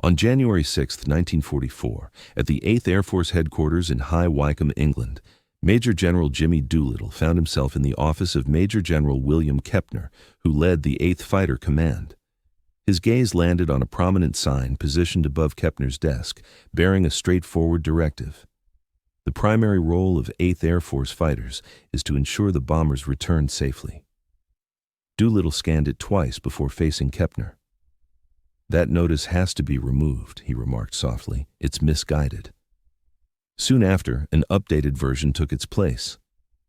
On January 6, 1944, at the 8th Air Force Headquarters in High Wycombe, England, Major General Jimmy Doolittle found himself in the office of Major General William Kepner, who led the 8th Fighter Command. His gaze landed on a prominent sign positioned above Kepner's desk, bearing a straightforward directive. The primary role of 8th Air Force fighters is to ensure the bombers return safely. Doolittle scanned it twice before facing Kepner. "That notice has to be removed," he remarked softly. "It's misguided." Soon after, an updated version took its place.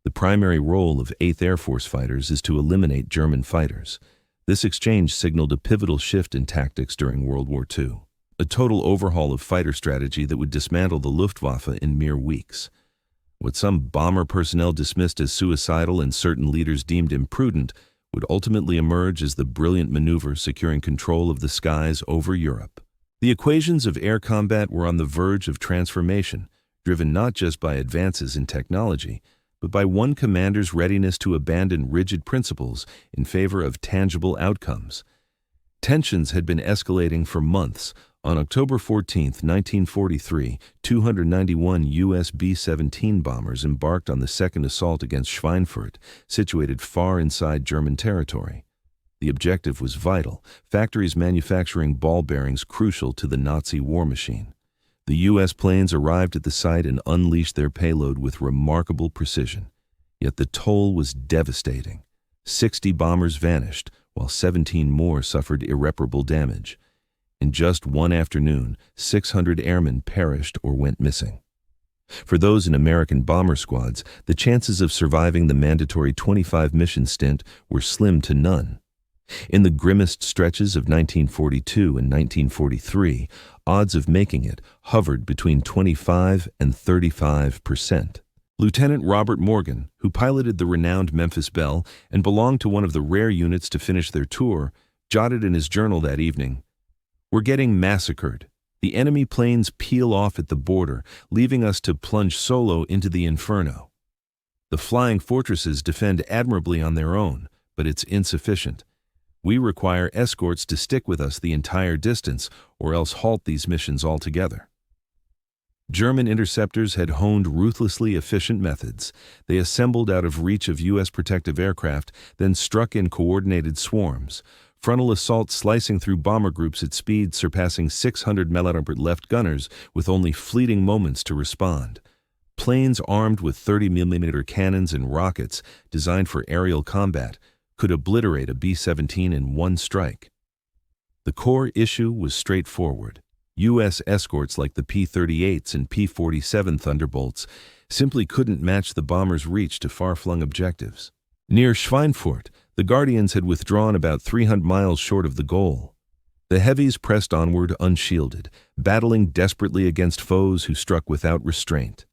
The primary role of 8th Air Force fighters is to eliminate German fighters. This exchange signaled a pivotal shift in tactics during World War II, a total overhaul of fighter strategy that would dismantle the Luftwaffe in mere weeks. What some bomber personnel dismissed as suicidal and certain leaders deemed imprudent would ultimately emerge as the brilliant maneuver securing control of the skies over Europe. The equations of air combat were on the verge of transformation, driven not just by advances in technology, but by one commander's readiness to abandon rigid principles in favor of tangible outcomes. Tensions had been escalating for months. On October 14, 1943, 291 U.S. B-17 bombers embarked on the second assault against Schweinfurt, situated far inside German territory. The objective was vital: factories manufacturing ball bearings crucial to the Nazi war machine. The U.S. planes arrived at the site and unleashed their payload with remarkable precision. Yet the toll was devastating. 60 bombers vanished, while 17 more suffered irreparable damage. In just one afternoon, 600 airmen perished or went missing. For those in American bomber squads, the chances of surviving the mandatory 25-mission stint were slim to none. In the grimmest stretches of 1942 and 1943, odds of making it hovered between 25 and 35%. Lieutenant Robert Morgan, who piloted the renowned Memphis Belle and belonged to one of the rare units to finish their tour, jotted in his journal that evening, "We're getting massacred. The enemy planes peel off at the border, leaving us to plunge solo into the inferno. The flying fortresses defend admirably on their own, but it's insufficient. We require escorts to stick with us the entire distance, or else halt these missions altogether." German interceptors had honed ruthlessly efficient methods. They assembled out of reach of U.S. protective aircraft, then struck in coordinated swarms. Frontal assault slicing through bomber groups at speeds surpassing 600 mph left gunners with only fleeting moments to respond. Planes armed with 30mm cannons and rockets designed for aerial combat could obliterate a B-17 in one strike. The core issue was straightforward. U.S. escorts like the P-38s and P-47 Thunderbolts simply couldn't match the bombers' reach to far-flung objectives. Near Schweinfurt, the Guardians had withdrawn about 300 miles short of the goal. The heavies pressed onward unshielded, battling desperately against foes who struck without restraint.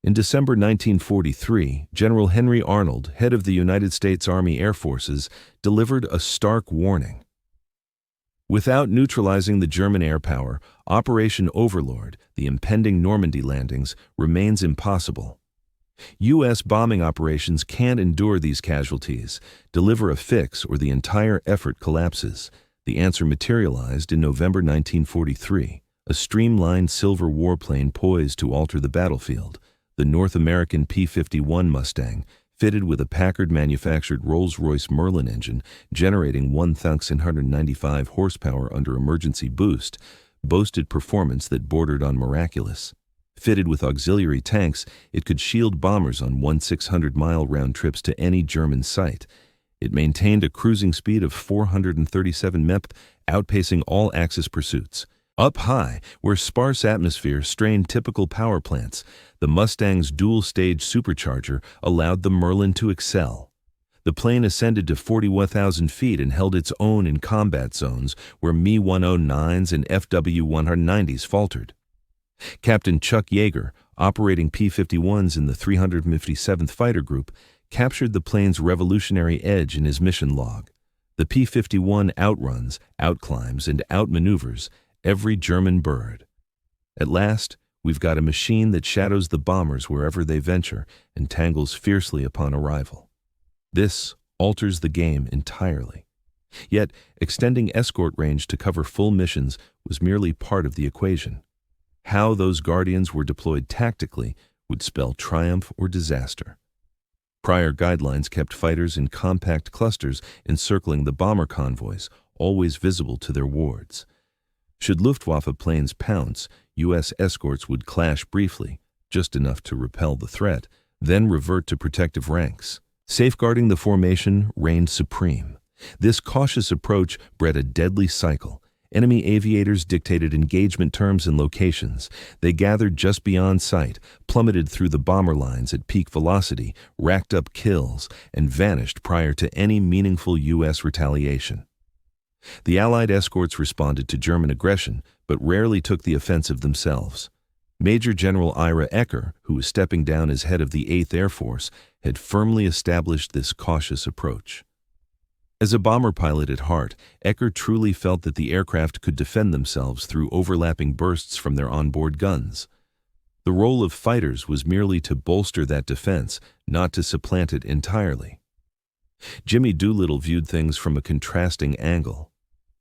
In December 1943, General Henry Arnold, head of the United States Army Air Forces, delivered a stark warning. Without neutralizing the German air power, Operation Overlord, the impending Normandy landings, remains impossible. U.S. bombing operations can't endure these casualties. Deliver a fix or the entire effort collapses. The answer materialized in November 1943, a streamlined silver warplane poised to alter the battlefield. The North American P-51 Mustang, fitted with a Packard-manufactured Rolls-Royce Merlin engine generating 1,695 horsepower under emergency boost, boasted performance that bordered on miraculous. Fitted with auxiliary tanks, it could shield bombers on 1,600-mile round trips to any German site. It maintained a cruising speed of 437 mph, outpacing all Axis pursuits. Up high, where sparse atmosphere strained typical power plants, the Mustang's dual-stage supercharger allowed the Merlin to excel. The plane ascended to 41,000 feet and held its own in combat zones where Me-109s and FW-190s faltered. Captain Chuck Yeager, operating P-51s in the 357th Fighter Group, captured the plane's revolutionary edge in his mission log. The P-51 outruns, outclimbs, and outmaneuvers every German bird. At last, we've got a machine that shadows the bombers wherever they venture and tangles fiercely upon arrival. This alters the game entirely. Yet, extending escort range to cover full missions was merely part of the equation. How those Guardians were deployed tactically would spell triumph or disaster. Prior guidelines kept fighters in compact clusters encircling the bomber convoys, always visible to their wards. Should Luftwaffe planes pounce, U.S. escorts would clash briefly, just enough to repel the threat, then revert to protective ranks. Safeguarding the formation reigned supreme. This cautious approach bred a deadly cycle. Enemy aviators dictated engagement terms and locations. They gathered just beyond sight, plummeted through the bomber lines at peak velocity, racked up kills, and vanished prior to any meaningful U.S. retaliation. The Allied escorts responded to German aggression, but rarely took the offensive themselves. Major General Ira Ecker, who was stepping down as head of the 8th Air Force, had firmly established this cautious approach. As a bomber pilot at heart, Ecker truly felt that the aircraft could defend themselves through overlapping bursts from their onboard guns. The role of fighters was merely to bolster that defense, not to supplant it entirely. Jimmy Doolittle viewed things from a contrasting angle.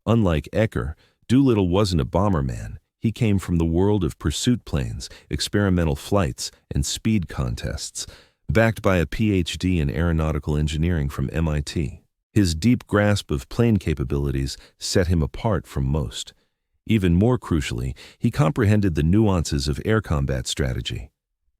Unlike Ecker, Doolittle wasn't a bomberman. He came from the world of pursuit planes, experimental flights, and speed contests, backed by a PhD in aeronautical engineering from MIT. His deep grasp of plane capabilities set him apart from most. Even more crucially, he comprehended the nuances of air combat strategy.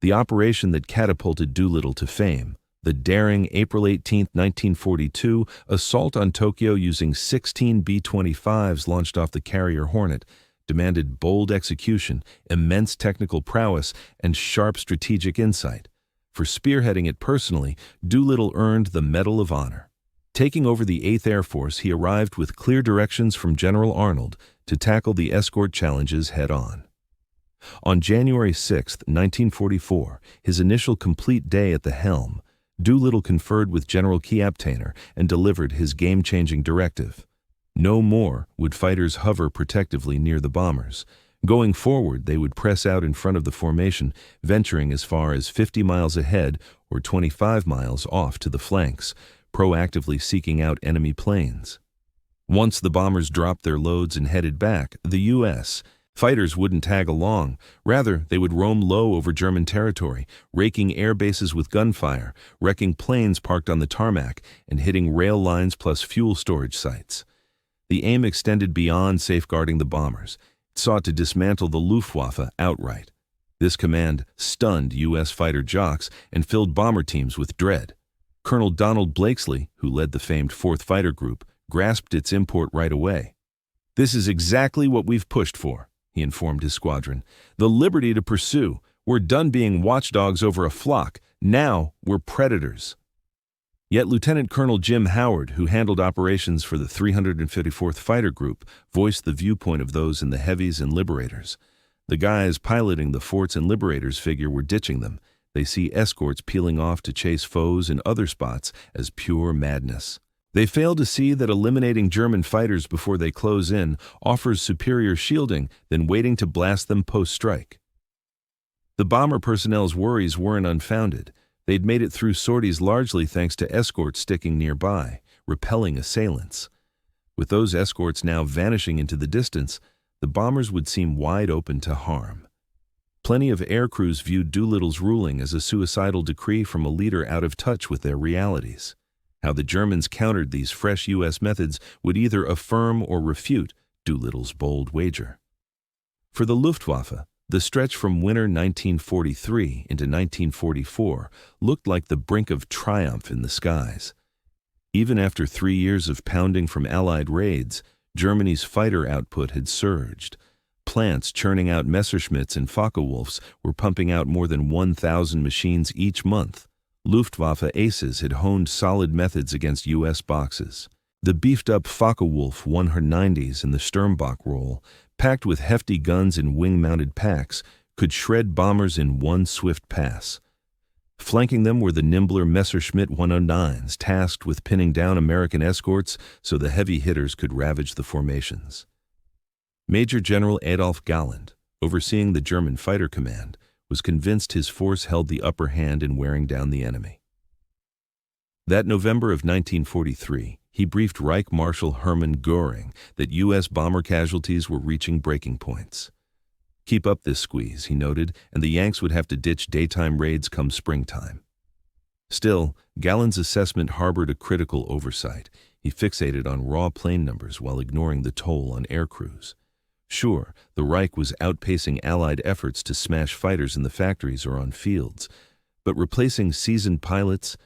The operation that catapulted Doolittle to fame, the daring April 18, 1942, assault on Tokyo using 16 B-25s launched off the carrier Hornet, demanded bold execution, immense technical prowess, and sharp strategic insight. For spearheading it personally, Doolittle earned the Medal of Honor. Taking over the 8th Air Force, he arrived with clear directions from General Arnold to tackle the escort challenges head-on. On January 6, 1944, his initial complete day at the helm, Doolittle conferred with General Kiaptainer and delivered his game-changing directive. No more would fighters hover protectively near the bombers. Going forward, they would press out in front of the formation, venturing as far as 50 miles ahead or 25 miles off to the flanks, proactively seeking out enemy planes. Once the bombers dropped their loads and headed back, the U.S. fighters wouldn't tag along. Rather, they would roam low over German territory, raking air bases with gunfire, wrecking planes parked on the tarmac, and hitting rail lines plus fuel storage sites. The aim extended beyond safeguarding the bombers. It sought to dismantle the Luftwaffe outright. This command stunned U.S. fighter jocks and filled bomber teams with dread. Colonel Donald Blakesley, who led the famed 4th Fighter Group, grasped its import right away. "This is exactly what we've pushed for," he informed his squadron. "The liberty to pursue. We're done being watchdogs over a flock. Now we're predators." Yet Lieutenant Colonel Jim Howard, who handled operations for the 354th Fighter Group, voiced the viewpoint of those in the Heavies and Liberators. The guys piloting the Forts and Liberators figure were ditching them. They see escorts peeling off to chase foes in other spots as pure madness. They fail to see that eliminating German fighters before they close in offers superior shielding than waiting to blast them post-strike. The bomber personnel's worries weren't unfounded. They'd made it through sorties largely thanks to escorts sticking nearby, repelling assailants. With those escorts now vanishing into the distance, the bombers would seem wide open to harm. Plenty of air crews viewed Doolittle's ruling as a suicidal decree from a leader out of touch with their realities. How the Germans countered these fresh U.S. methods would either affirm or refute Doolittle's bold wager. For the Luftwaffe, the stretch from winter 1943 into 1944 looked like the brink of triumph in the skies. Even after 3 years of pounding from Allied raids, Germany's fighter output had surged. Plants churning out Messerschmitts and Focke-Wulfs were pumping out more than 1,000 machines each month. Luftwaffe aces had honed solid methods against U.S. boxes. The beefed-up Focke-Wulf 190s and the Sturmbach roll, packed with hefty guns in wing-mounted packs, could shred bombers in one swift pass. Flanking them were the nimbler Messerschmitt 109s, tasked with pinning down American escorts so the heavy hitters could ravage the formations. Major General Adolf Galland, overseeing the German fighter command, was convinced his force held the upper hand in wearing down the enemy. That November of 1943, he briefed Reich Marshal Hermann Göring that U.S. bomber casualties were reaching breaking points. "Keep up this squeeze," he noted, and the Yanks would have to ditch daytime raids come springtime. Still, Gallen's assessment harbored a critical oversight. He fixated on raw plane numbers while ignoring the toll on air crews. Sure, the Reich was outpacing Allied efforts to smash fighters in the factories or on fields, but replacing seasoned pilots,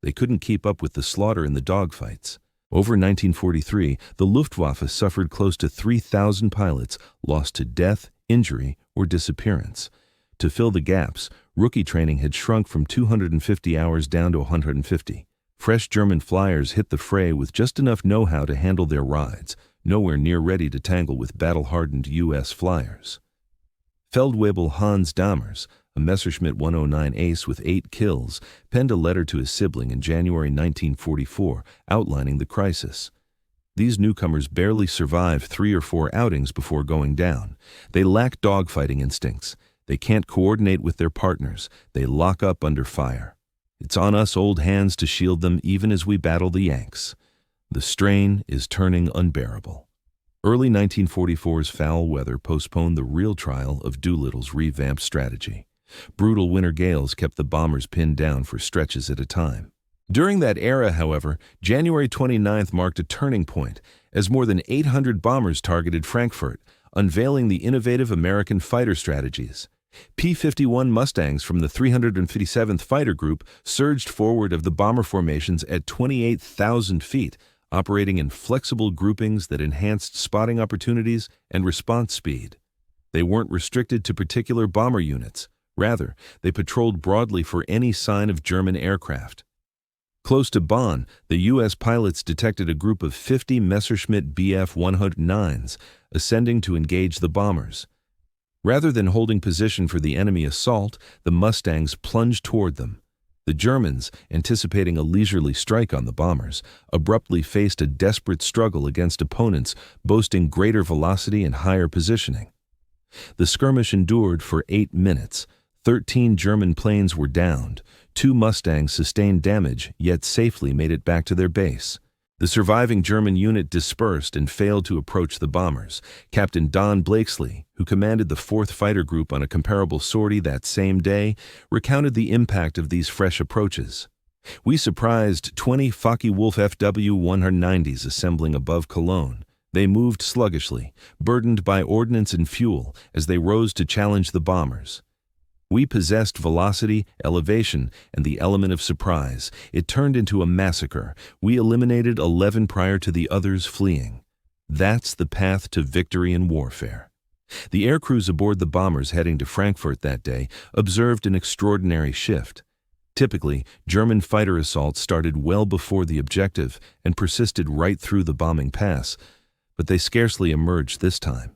they couldn't keep up with the slaughter in the dogfights. Over 1943, the Luftwaffe suffered close to 3,000 pilots lost to death, injury, or disappearance. To fill the gaps, rookie training had shrunk from 250 hours down to 150. Fresh German flyers hit the fray with just enough know-how to handle their rides, nowhere near ready to tangle with battle-hardened U.S. flyers. Feldwebel Hans Dammers, a Messerschmitt 109 ace with 8 kills, penned a letter to his sibling in January 1944 outlining the crisis. These newcomers barely survive 3 or 4 outings before going down. They lack dogfighting instincts. They can't coordinate with their partners. They lock up under fire. It's on us old hands to shield them even as we battle the Yanks. The strain is turning unbearable. Early 1944's foul weather postponed the real trial of Doolittle's revamped strategy. Brutal winter gales kept the bombers pinned down for stretches at a time. During that era, however, January 29th marked a turning point as more than 800 bombers targeted Frankfurt, unveiling the innovative American fighter strategies. P-51 Mustangs from the 357th Fighter Group surged forward of the bomber formations at 28,000 feet, operating in flexible groupings that enhanced spotting opportunities and response speed. They weren't restricted to particular bomber units. Rather, they patrolled broadly for any sign of German aircraft. Close to Bonn, the U.S. pilots detected a group of 50 Messerschmitt Bf 109s ascending to engage the bombers. Rather than holding position for the enemy assault, the Mustangs plunged toward them. The Germans, anticipating a leisurely strike on the bombers, abruptly faced a desperate struggle against opponents boasting greater velocity and higher positioning. The skirmish endured for 8 minutes. 13 German planes were downed. 2 Mustangs sustained damage, yet safely made it back to their base. The surviving German unit dispersed and failed to approach the bombers. Captain Don Blakesley, who commanded the 4th Fighter Group on a comparable sortie that same day, recounted the impact of these fresh approaches. "We surprised 20 Focke-Wulf FW-190s assembling above Cologne. They moved sluggishly, burdened by ordnance and fuel, as they rose to challenge the bombers. We possessed velocity, elevation, and the element of surprise. It turned into a massacre. We eliminated 11 prior to the others fleeing. That's the path to victory in warfare." The air crews aboard the bombers heading to Frankfurt that day observed an extraordinary shift. Typically, German fighter assaults started well before the objective and persisted right through the bombing pass, but they scarcely emerged this time.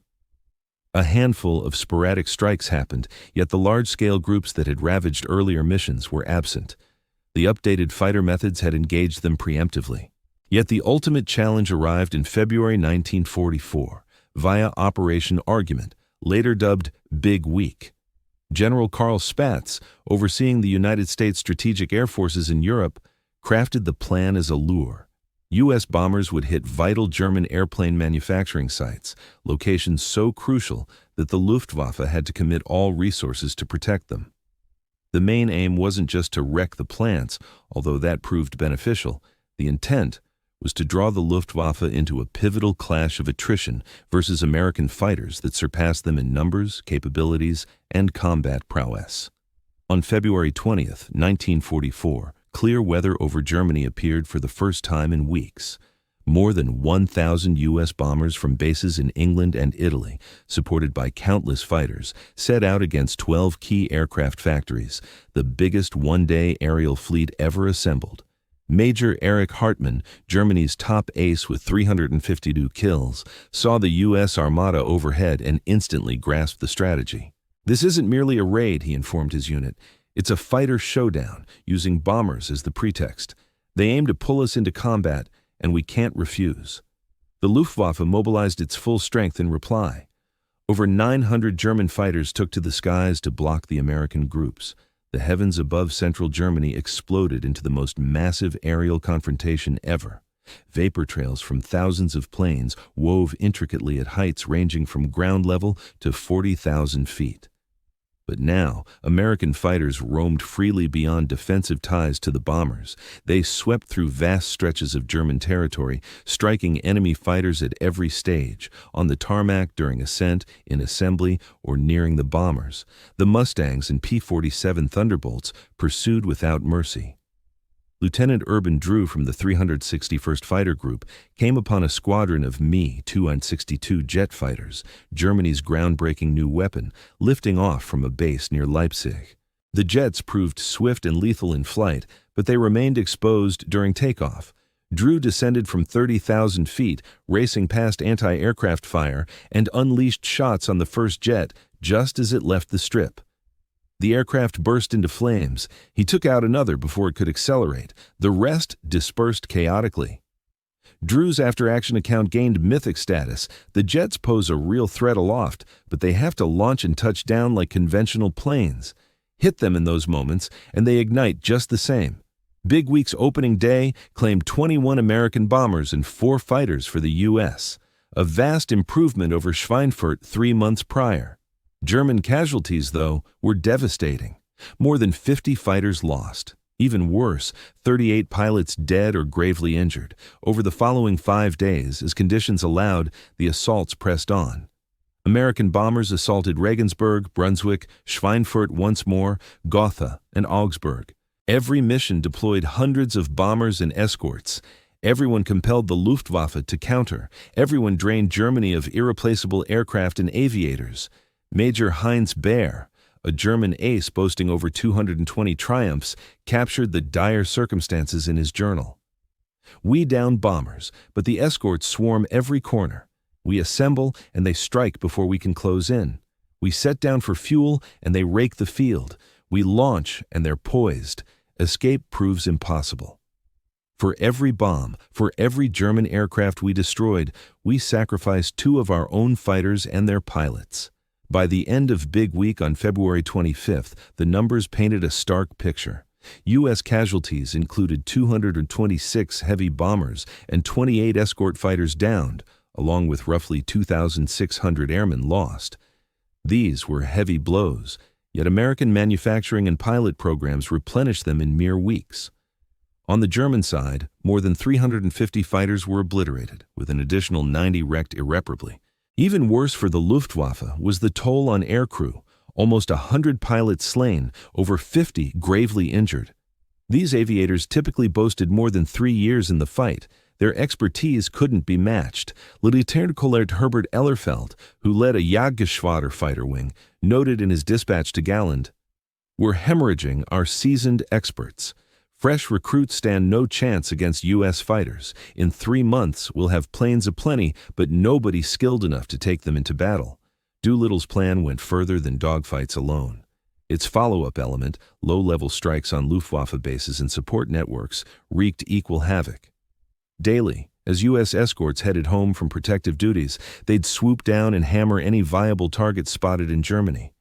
A handful of sporadic strikes happened, yet the large-scale groups that had ravaged earlier missions were absent. The updated fighter methods had engaged them preemptively. Yet the ultimate challenge arrived in February 1944, via Operation Argument, later dubbed Big Week. General Karl Spaatz, overseeing the United States Strategic Air Forces in Europe, crafted the plan as a lure. U.S. bombers would hit vital German airplane manufacturing sites, locations so crucial that the Luftwaffe had to commit all resources to protect them. The main aim wasn't just to wreck the plants, although that proved beneficial. The intent was to draw the Luftwaffe into a pivotal clash of attrition versus American fighters that surpassed them in numbers, capabilities, and combat prowess. On February 20th, 1944, clear weather over Germany appeared for the first time in weeks. More than 1,000 U.S. bombers from bases in England and Italy, supported by countless fighters, set out against 12 key aircraft factories, the biggest one-day aerial fleet ever assembled. Major Erich Hartmann, Germany's top ace with 352 kills, saw the U.S. Armada overhead and instantly grasped the strategy. "This isn't merely a raid," he informed his unit. "It's a fighter showdown, using bombers as the pretext. They aim to pull us into combat, and we can't refuse." The Luftwaffe mobilized its full strength in reply. Over 900 German fighters took to the skies to block the American groups. The heavens above central Germany exploded into the most massive aerial confrontation ever. Vapor trails from thousands of planes wove intricately at heights ranging from ground level to 40,000 feet. But now, American fighters roamed freely beyond defensive ties to the bombers. They swept through vast stretches of German territory, striking enemy fighters at every stage, on the tarmac during ascent, in assembly, or nearing the bombers. The Mustangs and P-47 Thunderbolts pursued without mercy. Lieutenant Urban Drew from the 361st Fighter Group came upon a squadron of Me-262 jet fighters, Germany's groundbreaking new weapon, lifting off from a base near Leipzig. The jets proved swift and lethal in flight, but they remained exposed during takeoff. Drew descended from 30,000 feet, racing past anti-aircraft fire, and unleashed shots on the first jet just as it left the strip. The aircraft burst into flames. He took out another before it could accelerate. The rest dispersed chaotically. Drew's after-action account gained mythic status. The jets pose a real threat aloft, but they have to launch and touch down like conventional planes. Hit them in those moments, and they ignite just the same. Big Week's opening day claimed 21 American bombers and 4 fighters for the U.S., a vast improvement over Schweinfurt 3 months prior. German casualties, though, were devastating. More than 50 fighters lost. Even worse, 38 pilots dead or gravely injured. Over the following 5 days, as conditions allowed, the assaults pressed on. American bombers assaulted Regensburg, Brunswick, Schweinfurt once more, Gotha, and Augsburg. Every mission deployed hundreds of bombers and escorts. Everyone compelled the Luftwaffe to counter. Everyone drained Germany of irreplaceable aircraft and aviators. Major Heinz Baer, a German ace boasting over 220 triumphs, captured the dire circumstances in his journal. We down bombers, but the escorts swarm every corner. We assemble, and they strike before we can close in. We set down for fuel, and they rake the field. We launch, and they're poised. Escape proves impossible. For every bomb, for every German aircraft we destroyed, we sacrificed 2 of our own fighters and their pilots. By the end of Big Week on February 25th, the numbers painted a stark picture. U.S. casualties included 226 heavy bombers and 28 escort fighters downed, along with roughly 2,600 airmen lost. These were heavy blows, yet American manufacturing and pilot programs replenished them in mere weeks. On the German side, more than 350 fighters were obliterated, with an additional 90 wrecked irreparably. Even worse for the Luftwaffe was the toll on aircrew, almost 100 pilots slain, over 50 gravely injured. These aviators typically boasted more than 3 years in the fight. Their expertise couldn't be matched. Lieutenant-Colonel Herbert Ellerfeld, who led a Jagdgeschwader fighter wing, noted in his dispatch to Galland, "We're hemorrhaging our seasoned experts. Fresh recruits stand no chance against U.S. fighters. In 3 months, we'll have planes aplenty, but nobody skilled enough to take them into battle." Doolittle's plan went further than dogfights alone. Its follow-up element, low-level strikes on Luftwaffe bases and support networks, wreaked equal havoc. Daily, as U.S. escorts headed home from protective duties, they'd swoop down and hammer any viable target spotted in Germany.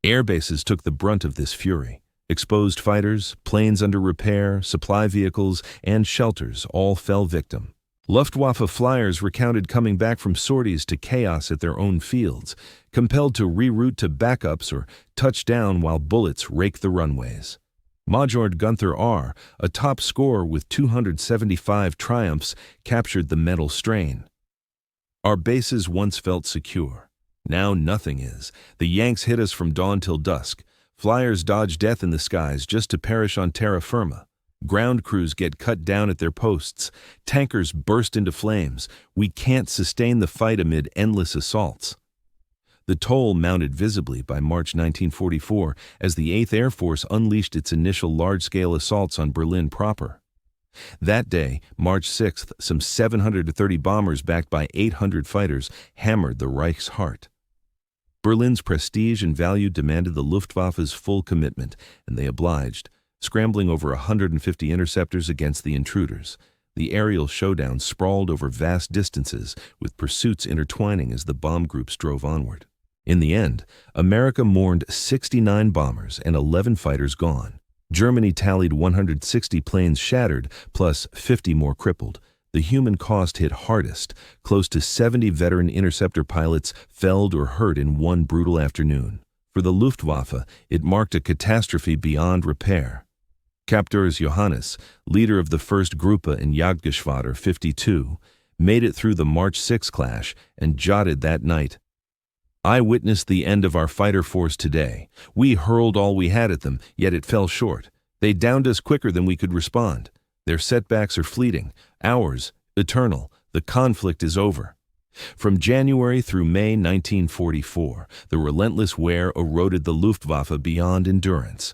Air bases took the brunt of this fury. Exposed fighters, planes under repair, supply vehicles, and shelters all fell victim. Luftwaffe flyers recounted coming back from sorties to chaos at their own fields, compelled to reroute to backups or touch down while bullets raked the runways. Major Gunther R., a top scorer with 275 triumphs, captured the mental strain. "Our bases once felt secure. Now nothing is. The Yanks hit us from dawn till dusk. Flyers dodge death in the skies just to perish on terra firma. Ground crews get cut down at their posts. Tankers burst into flames. We can't sustain the fight amid endless assaults." The toll mounted visibly by March 1944 as the 8th Air Force unleashed its initial large-scale assaults on Berlin proper. That day, March 6th, some 730 bombers backed by 800 fighters hammered the Reich's heart. Berlin's prestige and value demanded the Luftwaffe's full commitment, and they obliged, scrambling over 150 interceptors against the intruders. The aerial showdown sprawled over vast distances, with pursuits intertwining as the bomb groups drove onward. In the end, America mourned 69 bombers and 11 fighters gone. Germany tallied 160 planes shattered, plus 50 more crippled. The human cost hit hardest. Close to 70 veteran interceptor pilots felled or hurt in one brutal afternoon. For the Luftwaffe, it marked a catastrophe beyond repair. Captors Johannes, leader of the 1st Gruppe in Jagdgeschwader 52, made it through the March 6 clash and jotted that night, "I witnessed the end of our fighter force today. We hurled all we had at them, yet it fell short. They downed us quicker than we could respond. Their setbacks are fleeting, ours, eternal. The conflict is over." From January through May 1944, the relentless wear eroded the Luftwaffe beyond endurance.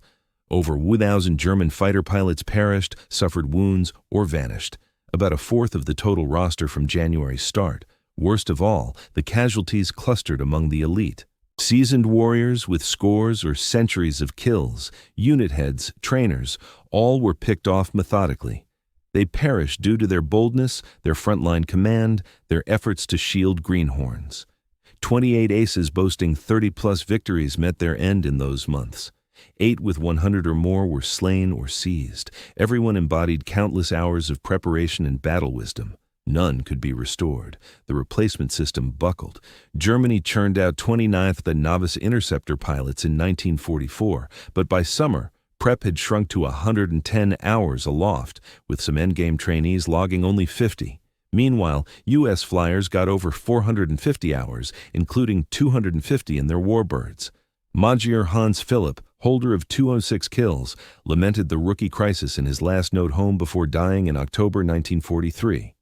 Over 1,000 German fighter pilots perished, suffered wounds, or vanished, about a fourth of the total roster from January's start. Worst of all, the casualties clustered among the elite. Seasoned warriors with scores or centuries of kills, unit heads, trainers, all were picked off methodically. They perished due to their boldness, their frontline command, their efforts to shield greenhorns. 28 aces boasting 30-plus victories met their end in those months. 8 with 100 or more were slain or seized. Everyone embodied countless hours of preparation and battle wisdom. None could be restored. The replacement system buckled. Germany churned out 29th the novice interceptor pilots in 1944, but by summer, prep had shrunk to 110 hours aloft, with some endgame trainees logging only 50. Meanwhile, U.S. flyers got over 450 hours, including 250 in their warbirds. Magyar Hans Philipp, holder of 206 kills, lamented the rookie crisis in his last note home before dying in October 1943.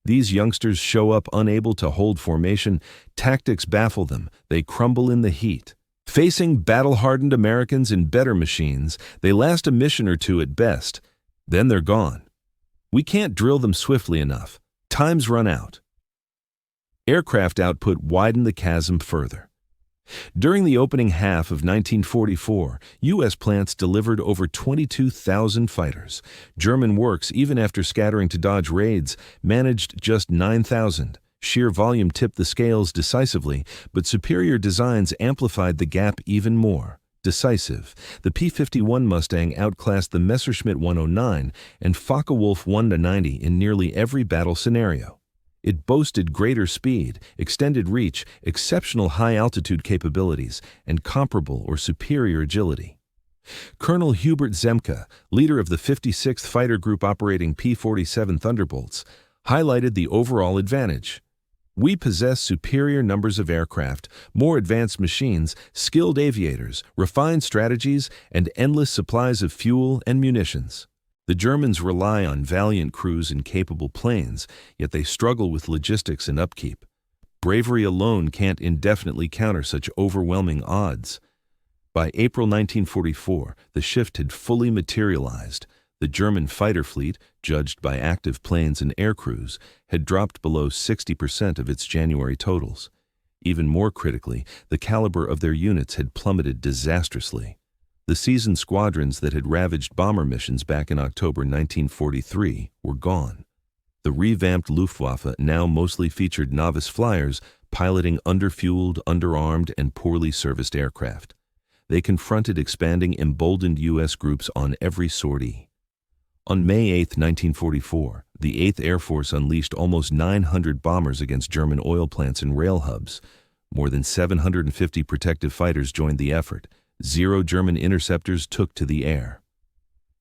These youngsters show up unable to hold formation, tactics baffle them, they crumble in the heat. Facing battle-hardened Americans in better machines, they last a mission or two at best. Then they're gone. We can't drill them swiftly enough. Time's run out. Aircraft output widened the chasm further. During the opening half of 1944, U.S. plants delivered over 22,000 fighters. German works, even after scattering to dodge raids, managed just 9,000. Sheer volume tipped the scales decisively, but superior designs amplified the gap even more. Decisive. The P-51 Mustang outclassed the Messerschmitt 109 and Focke-Wulf 1-90 in nearly every battle scenario. It boasted greater speed, extended reach, exceptional high-altitude capabilities, and comparable or superior agility. Colonel Hubert Zemke, leader of the 56th Fighter Group operating P-47 Thunderbolts, highlighted the overall advantage. "We possess superior numbers of aircraft, more advanced machines, skilled aviators, refined strategies, and endless supplies of fuel and munitions. The Germans rely on valiant crews and capable planes, yet they struggle with logistics and upkeep. Bravery alone can't indefinitely counter such overwhelming odds." By April 1944, the shift had fully materialized. The German fighter fleet, judged by active planes and air crews, had dropped below 60% of its January totals. Even more critically, the caliber of their units had plummeted disastrously. The seasoned squadrons that had ravaged bomber missions back in October 1943 were gone. The revamped Luftwaffe now mostly featured novice flyers piloting underfueled, underarmed, and poorly serviced aircraft. They confronted expanding, emboldened U.S. groups on every sortie. On May 8, 1944, the 8th Air Force unleashed almost 900 bombers against German oil plants and rail hubs. More than 750 protective fighters joined the effort. 0 German interceptors took to the air.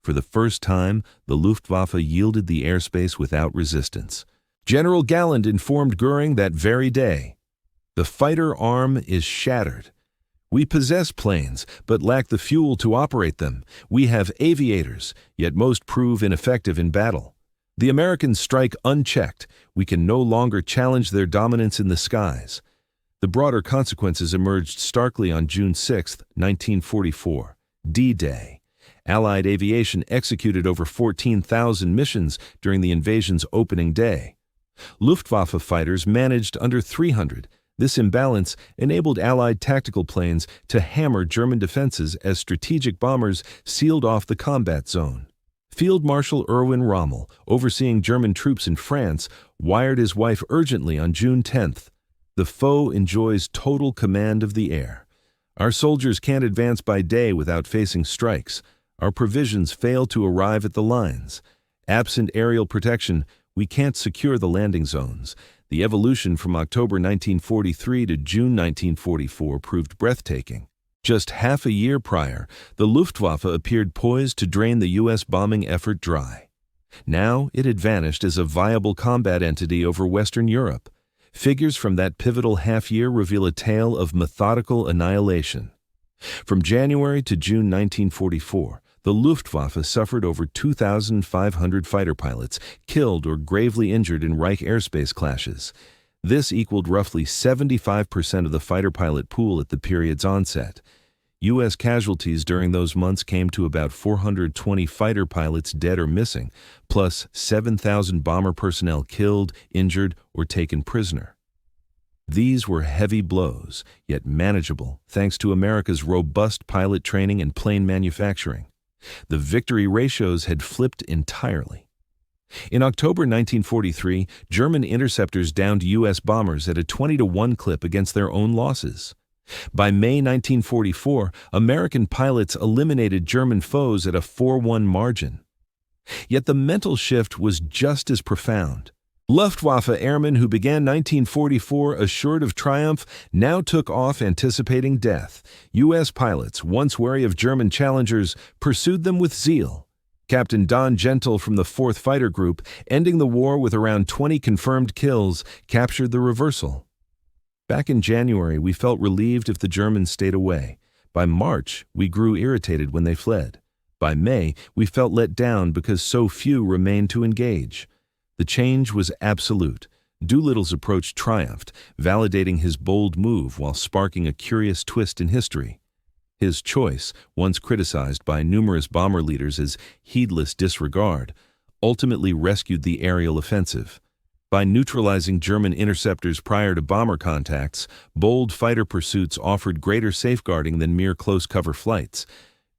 For the first time, the Luftwaffe yielded the airspace without resistance. General Galland informed Göring that very day, "The fighter arm is shattered. We possess planes, but lack the fuel to operate them. We have aviators, yet most prove ineffective in battle. The Americans strike unchecked. We can no longer challenge their dominance in the skies." The broader consequences emerged starkly on June 6, 1944, D-Day. Allied aviation executed over 14,000 missions during the invasion's opening day. Luftwaffe fighters managed under 300. This imbalance enabled Allied tactical planes to hammer German defenses as strategic bombers sealed off the combat zone. Field Marshal Erwin Rommel, overseeing German troops in France, wired his wife urgently on June 10th. "The foe enjoys total command of the air. Our soldiers can't advance by day without facing strikes. Our provisions fail to arrive at the lines. Absent aerial protection, We can't secure the landing zones. The evolution from October 1943 to June 1944 proved breathtaking. Just half a year prior, the Luftwaffe appeared poised to drain the U.S. bombing effort dry. Now it had vanished as a viable combat entity over Western Europe. Figures from that pivotal half-year reveal a tale of methodical annihilation. From January to June 1944, the Luftwaffe suffered over 2,500 fighter pilots killed or gravely injured in Reich airspace clashes. This equaled roughly 75% of the fighter pilot pool at the period's onset. U.S. casualties during those months came to about 420 fighter pilots dead or missing, plus 7,000 bomber personnel killed, injured, or taken prisoner. These were heavy blows, yet manageable, thanks to America's robust pilot training and plane manufacturing. The victory ratios had flipped entirely. In October 1943, German interceptors downed U.S. bombers at a 20-to-1 clip against their own losses. By May 1944, American pilots eliminated German foes at a 4-1 margin. Yet the mental shift was just as profound. Luftwaffe airmen who began 1944 assured of triumph now took off anticipating death. U.S. pilots, once wary of German challengers, pursued them with zeal. Captain Don Gentle from the 4th Fighter Group, ending the war with around 20 confirmed kills, captured the reversal. Back in January, we felt relieved if the Germans stayed away. By March, we grew irritated when they fled. By May, we felt let down because so few remained to engage. The change was absolute. Doolittle's approach triumphed, validating his bold move while sparking a curious twist in history. His choice, once criticized by numerous bomber leaders as heedless disregard, ultimately rescued the aerial offensive. By neutralizing German interceptors prior to bomber contacts, bold fighter pursuits offered greater safeguarding than mere close-cover flights.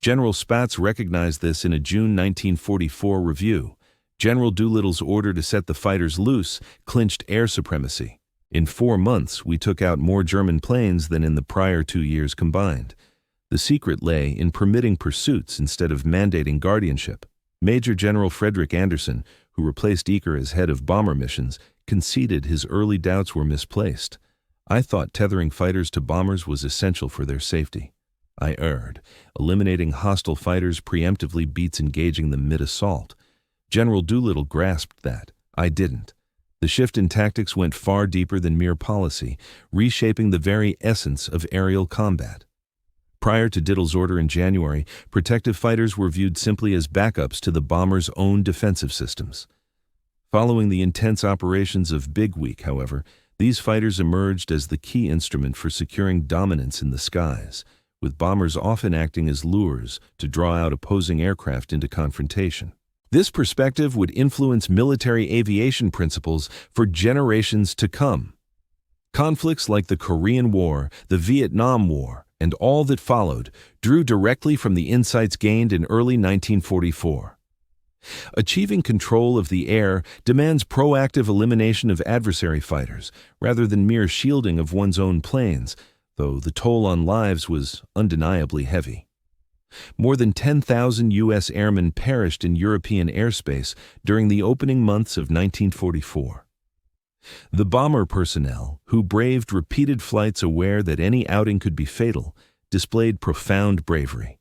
General Spaatz recognized this in a June 1944 review. General Doolittle's order to set the fighters loose clinched air supremacy. In 4 months, we took out more German planes than in the prior 2 years combined. The secret lay in permitting pursuits instead of mandating guardianship. Major General Frederick Anderson, who replaced Eaker as head of bomber missions, conceded his early doubts were misplaced. I thought tethering fighters to bombers was essential for their safety. I erred. Eliminating hostile fighters preemptively beats engaging them mid-assault. General Doolittle grasped that. I didn't. The shift in tactics went far deeper than mere policy, reshaping the very essence of aerial combat. Prior to Dittle's order in January, protective fighters were viewed simply as backups to the bomber's own defensive systems. Following the intense operations of Big Week, however, these fighters emerged as the key instrument for securing dominance in the skies, with bombers often acting as lures to draw out opposing aircraft into confrontation. This perspective would influence military aviation principles for generations to come. Conflicts like the Korean War, the Vietnam War, and all that followed drew directly from the insights gained in early 1944. Achieving control of the air demands proactive elimination of adversary fighters, rather than mere shielding of one's own planes, though the toll on lives was undeniably heavy. More than 10,000 U.S. airmen perished in European airspace during the opening months of 1944. The bomber personnel, who braved repeated flights aware that any outing could be fatal, displayed profound bravery.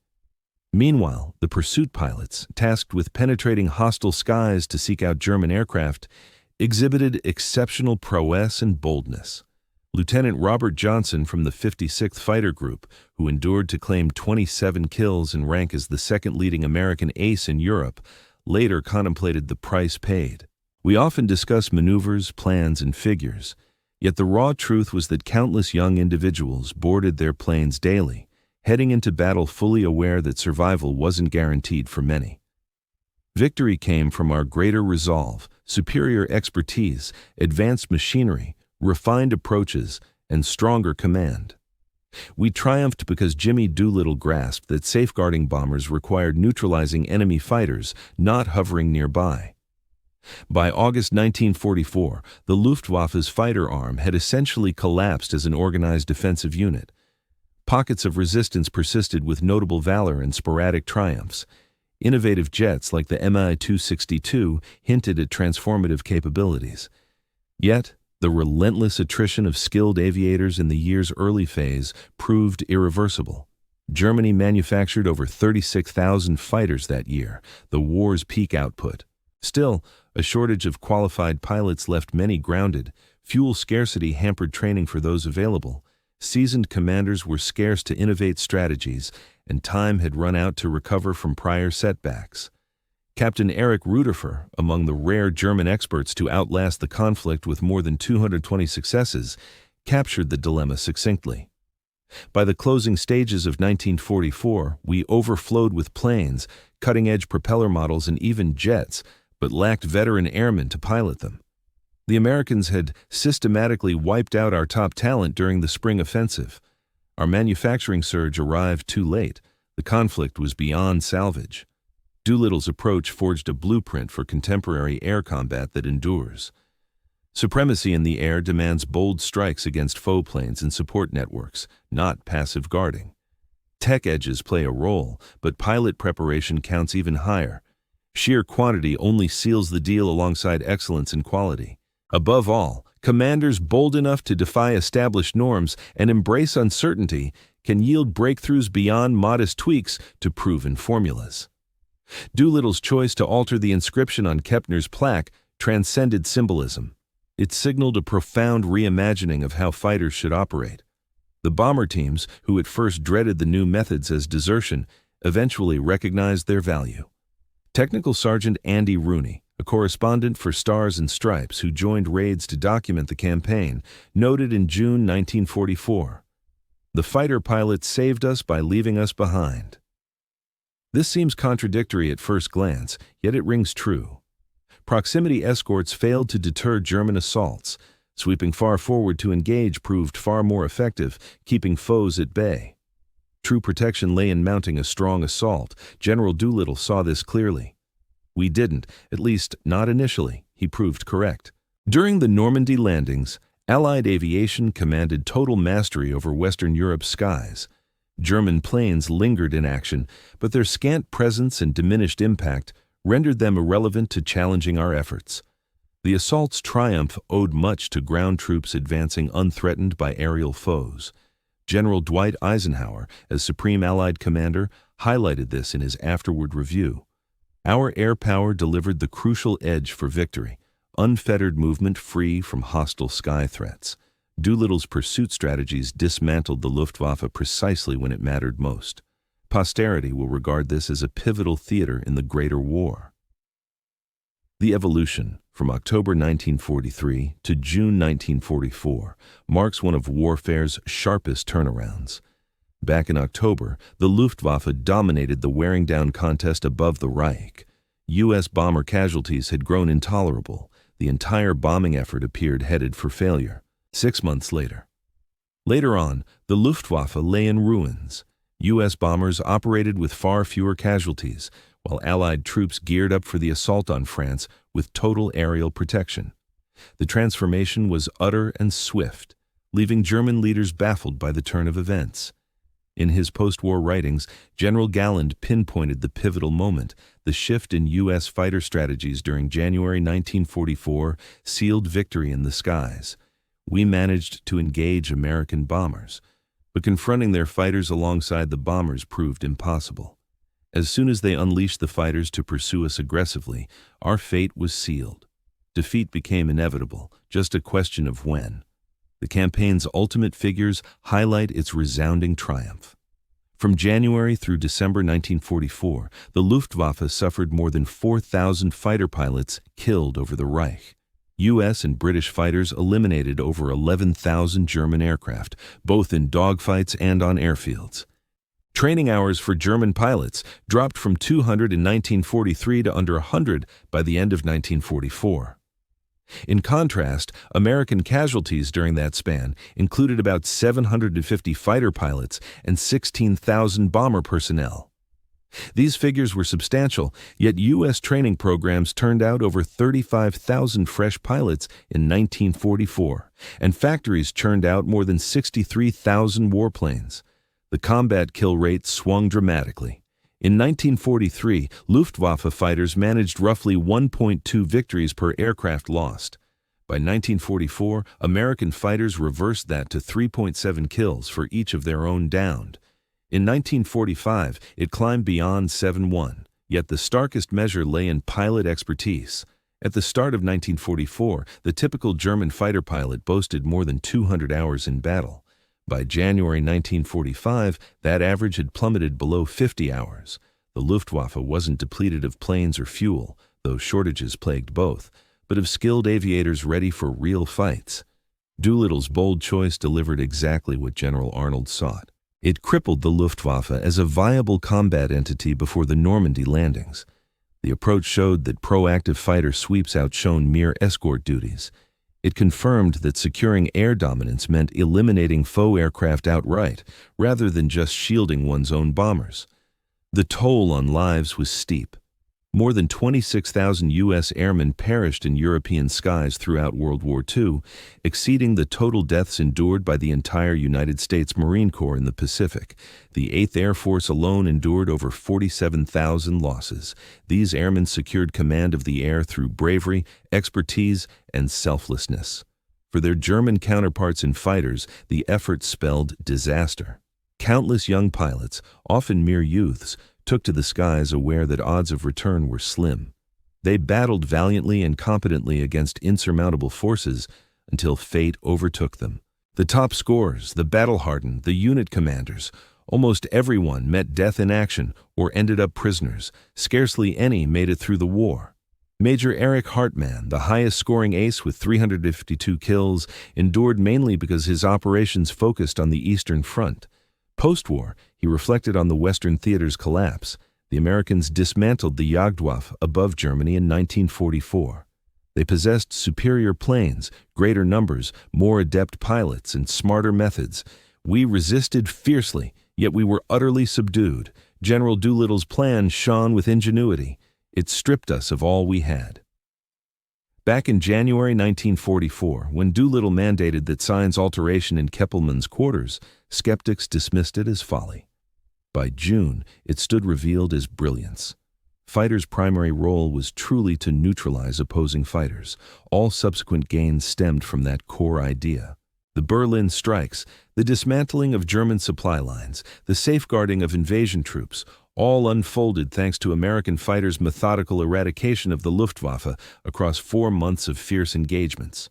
Meanwhile, the pursuit pilots, tasked with penetrating hostile skies to seek out German aircraft, exhibited exceptional prowess and boldness. Lieutenant Robert Johnson from the 56th Fighter Group, who endured to claim 27 kills and rank as the second leading American ace in Europe, later contemplated the price paid. We often discuss maneuvers, plans, and figures, yet the raw truth was that countless young individuals boarded their planes daily, heading into battle fully aware that survival wasn't guaranteed for many. Victory came from our greater resolve, superior expertise, advanced machinery, refined approaches, and stronger command. We triumphed because Jimmy Doolittle grasped that safeguarding bombers required neutralizing enemy fighters, not hovering nearby. By August 1944, the Luftwaffe's fighter arm had essentially collapsed as an organized defensive unit. Pockets of resistance persisted with notable valor and sporadic triumphs. Innovative jets like the Mi-262 hinted at transformative capabilities. Yet, the relentless attrition of skilled aviators in the year's early phase proved irreversible. Germany manufactured over 36,000 fighters that year, the war's peak output. Still, a shortage of qualified pilots left many grounded. Fuel scarcity hampered training for those available. Seasoned commanders were scarce to innovate strategies, and time had run out to recover from prior setbacks. Captain Erich Ruderfer, among the rare German experts to outlast the conflict with more than 220 successes, captured the dilemma succinctly. By the closing stages of 1944, we overflowed with planes, cutting-edge propeller models, and even jets, but lacked veteran airmen to pilot them. The Americans had systematically wiped out our top talent during the spring offensive. Our manufacturing surge arrived too late. The conflict was beyond salvage. Doolittle's approach forged a blueprint for contemporary air combat that endures. Supremacy in the air demands bold strikes against foe planes and support networks, not passive guarding. Tech edges play a role, but pilot preparation counts even higher. Sheer quantity only seals the deal alongside excellence in quality. Above all, commanders bold enough to defy established norms and embrace uncertainty can yield breakthroughs beyond modest tweaks to proven formulas. Doolittle's choice to alter the inscription on Kepner's plaque transcended symbolism. It signaled a profound reimagining of how fighters should operate. The bomber teams, who at first dreaded the new methods as desertion, eventually recognized their value. Technical Sergeant Andy Rooney, a correspondent for Stars and Stripes who joined raids to document the campaign, noted in June 1944, "The fighter pilots saved us by leaving us behind." This seems contradictory at first glance, yet it rings true. Proximity escorts failed to deter German assaults. Sweeping far forward to engage proved far more effective, keeping foes at bay. True protection lay in mounting a strong assault. General Doolittle saw this clearly. We didn't, at least not initially. He proved correct. During the Normandy landings, Allied aviation commanded total mastery over Western Europe's skies. German planes lingered in action, but their scant presence and diminished impact rendered them irrelevant to challenging our efforts. The assault's triumph owed much to ground troops advancing unthreatened by aerial foes. General Dwight Eisenhower, as Supreme Allied Commander, highlighted this in his afterward review. Our air power delivered the crucial edge for victory, unfettered movement free from hostile sky threats. Doolittle's pursuit strategies dismantled the Luftwaffe precisely when it mattered most. Posterity will regard this as a pivotal theater in the Greater War. The evolution, from October 1943 to June 1944, marks one of warfare's sharpest turnarounds. Back in October, the Luftwaffe dominated the wearing-down contest above the Reich. U.S. bomber casualties had grown intolerable. The entire bombing effort appeared headed for failure. 6 months later. Later on, the Luftwaffe lay in ruins. U.S. bombers operated with far fewer casualties, while Allied troops geared up for the assault on France with total aerial protection. The transformation was utter and swift, leaving German leaders baffled by the turn of events. In his post-war writings, General Galland pinpointed the pivotal moment. The shift in U.S. fighter strategies during January 1944 sealed victory in the skies. We managed to engage American bombers, but confronting their fighters alongside the bombers proved impossible. As soon as they unleashed the fighters to pursue us aggressively, our fate was sealed. Defeat became inevitable, just a question of when. The campaign's ultimate figures highlight its resounding triumph. From January through December 1944, the Luftwaffe suffered more than 4,000 fighter pilots killed over the Reich. U.S. and British fighters eliminated over 11,000 German aircraft, both in dogfights and on airfields. Training hours for German pilots dropped from 200 in 1943 to under 100 by the end of 1944. In contrast, American casualties during that span included about 750 fighter pilots and 16,000 bomber personnel. These figures were substantial, yet U.S. training programs turned out over 35,000 fresh pilots in 1944, and factories churned out more than 63,000 warplanes. The combat kill rate swung dramatically. In 1943, Luftwaffe fighters managed roughly 1.2 victories per aircraft lost. By 1944, American fighters reversed that to 3.7 kills for each of their own downed. In 1945, it climbed beyond 7-1, yet the starkest measure lay in pilot expertise. At the start of 1944, the typical German fighter pilot boasted more than 200 hours in battle. By January 1945, that average had plummeted below 50 hours. The Luftwaffe wasn't depleted of planes or fuel, though shortages plagued both, but of skilled aviators ready for real fights. Doolittle's bold choice delivered exactly what General Arnold sought. It crippled the Luftwaffe as a viable combat entity before the Normandy landings. The approach showed that proactive fighter sweeps outshone mere escort duties. It confirmed that securing air dominance meant eliminating foe aircraft outright, rather than just shielding one's own bombers. The toll on lives was steep. More than 26,000 U.S. airmen perished in European skies throughout World War II, exceeding the total deaths endured by the entire United States Marine Corps in the Pacific. The 8th Air Force alone endured over 47,000 losses. These airmen secured command of the air through bravery, expertise, and selflessness. For their German counterparts and fighters, the effort spelled disaster. Countless young pilots, often mere youths, took to the skies aware that odds of return were slim. They battled valiantly and competently against insurmountable forces until fate overtook them. The top scorers, the battle-hardened, the unit commanders, almost everyone met death in action or ended up prisoners. Scarcely any made it through the war. Major Erich Hartmann, the highest-scoring ace with 352 kills, endured mainly because his operations focused on the Eastern Front. Post-war, he reflected on the Western theater's collapse. The Americans dismantled the Jagdwaffe above Germany in 1944. They possessed superior planes, greater numbers, more adept pilots, and smarter methods. We resisted fiercely, yet we were utterly subdued. General Doolittle's plan shone with ingenuity. It stripped us of all we had. Back in January 1944, when Doolittle mandated that signs alteration in Keppelman's quarters, skeptics dismissed it as folly. By June, it stood revealed as brilliance. Fighters' primary role was truly to neutralize opposing fighters. All subsequent gains stemmed from that core idea. The Berlin strikes, the dismantling of German supply lines, the safeguarding of invasion troops, all unfolded thanks to American fighters' methodical eradication of the Luftwaffe across 4 months of fierce engagements.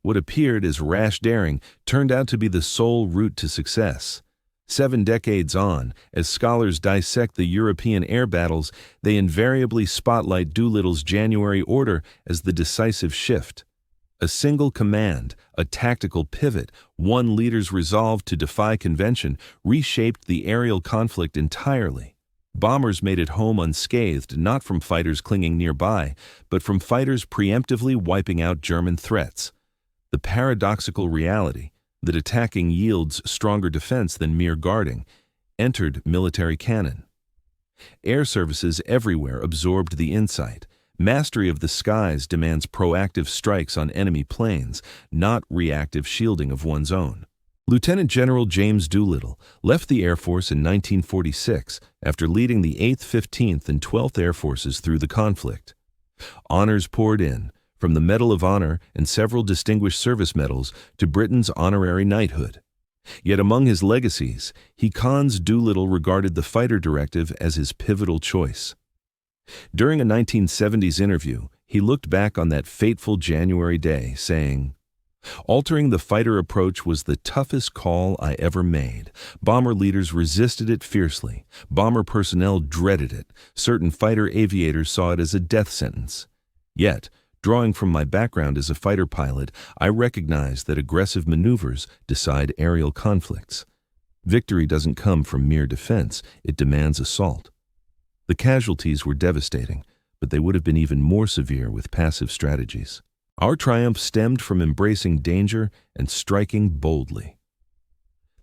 What appeared as rash daring turned out to be the sole route to success. 7 decades on, as scholars dissect the European air battles, they invariably spotlight Doolittle's January order as the decisive shift. A single command, a tactical pivot, one leader's resolve to defy convention reshaped the aerial conflict entirely. Bombers made it home unscathed, not from fighters clinging nearby, but from fighters preemptively wiping out German threats. The paradoxical reality that attacking yields stronger defense than mere guarding entered military canon. Air services everywhere absorbed the insight. Mastery of the skies demands proactive strikes on enemy planes, not reactive shielding of one's own. Lieutenant General James Doolittle left the Air Force in 1946 after leading the 8th, 15th, and 12th Air Forces through the conflict. Honors poured in, from the Medal of Honor and several distinguished service medals to Britain's honorary knighthood. Yet among his legacies, Hans Doolittle regarded the fighter directive as his pivotal choice. During a 1970s interview, he looked back on that fateful January day, saying, "Altering the fighter approach was the toughest call I ever made. Bomber leaders resisted it fiercely. Bomber personnel dreaded it. Certain fighter aviators saw it as a death sentence. Yet, drawing from my background as a fighter pilot, I recognized that aggressive maneuvers decide aerial conflicts. Victory doesn't come from mere defense, it demands assault." The casualties were devastating, but they would have been even more severe with passive strategies. Our triumph stemmed from embracing danger and striking boldly.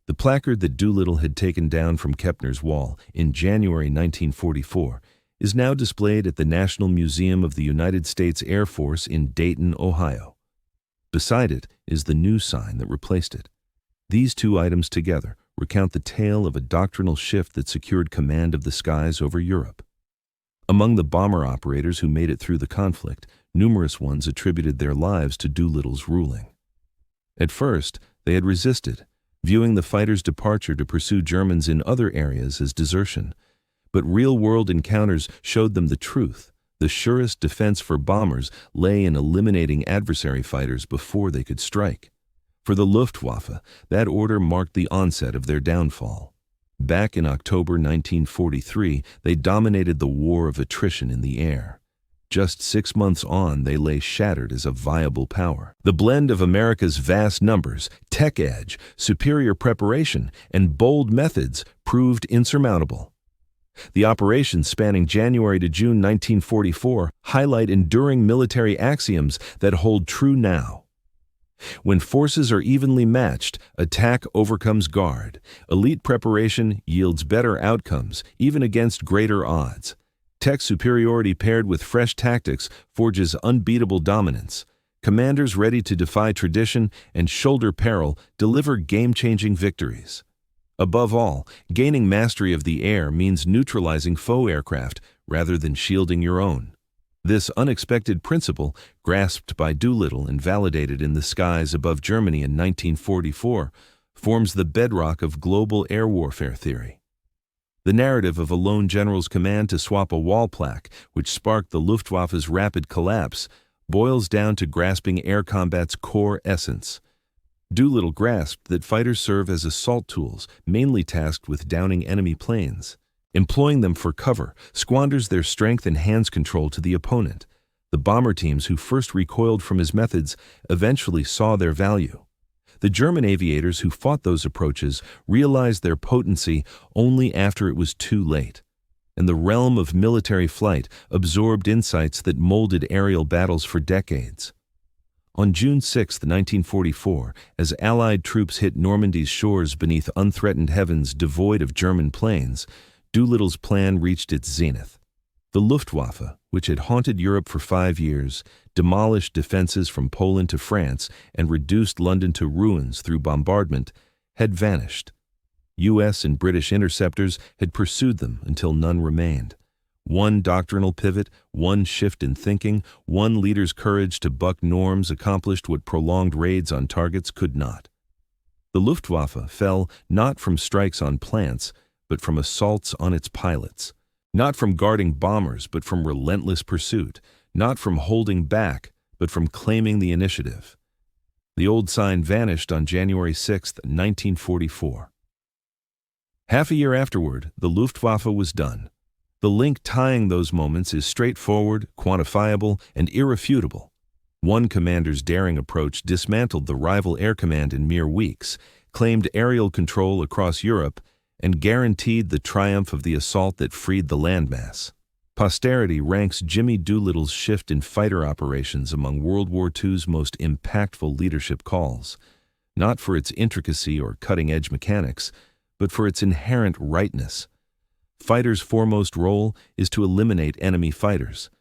The placard that Doolittle had taken down from Kepner's wall in January 1944 is now displayed at the National Museum of the United States Air Force in Dayton, Ohio. Beside it is the new sign that replaced it. These two items together, recount the tale of a doctrinal shift that secured command of the skies over Europe. Among the bomber operators who made it through the conflict, numerous ones attributed their lives to Doolittle's ruling. At first, they had resisted, viewing the fighters' departure to pursue Germans in other areas as desertion. But real-world encounters showed them the truth. The surest defense for bombers lay in eliminating adversary fighters before they could strike. For the Luftwaffe, that order marked the onset of their downfall. Back in October 1943, they dominated the war of attrition in the air. Just 6 months on, they lay shattered as a viable power. The blend of America's vast numbers, tech edge, superior preparation, and bold methods proved insurmountable. The operations spanning January to June 1944 highlight enduring military axioms that hold true now. When forces are evenly matched, attack overcomes guard. Elite preparation yields better outcomes, even against greater odds. Tech superiority paired with fresh tactics forges unbeatable dominance. Commanders ready to defy tradition and shoulder peril deliver game-changing victories. Above all, gaining mastery of the air means neutralizing foe aircraft rather than shielding your own. This unexpected principle, grasped by Doolittle and validated in the skies above Germany in 1944, forms the bedrock of global air warfare theory. The narrative of a lone general's command to swap a wall plaque, which sparked the Luftwaffe's rapid collapse, boils down to grasping air combat's core essence. Doolittle grasped that fighters serve as assault tools, mainly tasked with downing enemy planes. Employing them for cover squanders their strength and hands control to the opponent. The bomber teams who first recoiled from his methods eventually saw their value. The German aviators who fought those approaches realized their potency only after it was too late. And the realm of military flight absorbed insights that molded aerial battles for decades. On June 6, 1944, as Allied troops hit Normandy's shores beneath unthreatened heavens devoid of German planes, Doolittle's plan reached its zenith. The Luftwaffe, which had haunted Europe for 5 years, demolished defenses from Poland to France, and reduced London to ruins through bombardment, had vanished. U.S. and British interceptors had pursued them until none remained. One doctrinal pivot, one shift in thinking, one leader's courage to buck norms accomplished what prolonged raids on targets could not. The Luftwaffe fell not from strikes on plants, but from assaults on its pilots. Not from guarding bombers, but from relentless pursuit. Not from holding back, but from claiming the initiative. The old sign vanished on January 6, 1944. Half a year afterward, the Luftwaffe was done. The link tying those moments is straightforward, quantifiable, and irrefutable. One commander's daring approach dismantled the rival air command in mere weeks, claimed aerial control across Europe, and guaranteed the triumph of the assault that freed the landmass. Posterity ranks Jimmy Doolittle's shift in fighter operations among World War II's most impactful leadership calls, not for its intricacy or cutting-edge mechanics, but for its inherent rightness. Fighters' foremost role is to eliminate enemy fighters.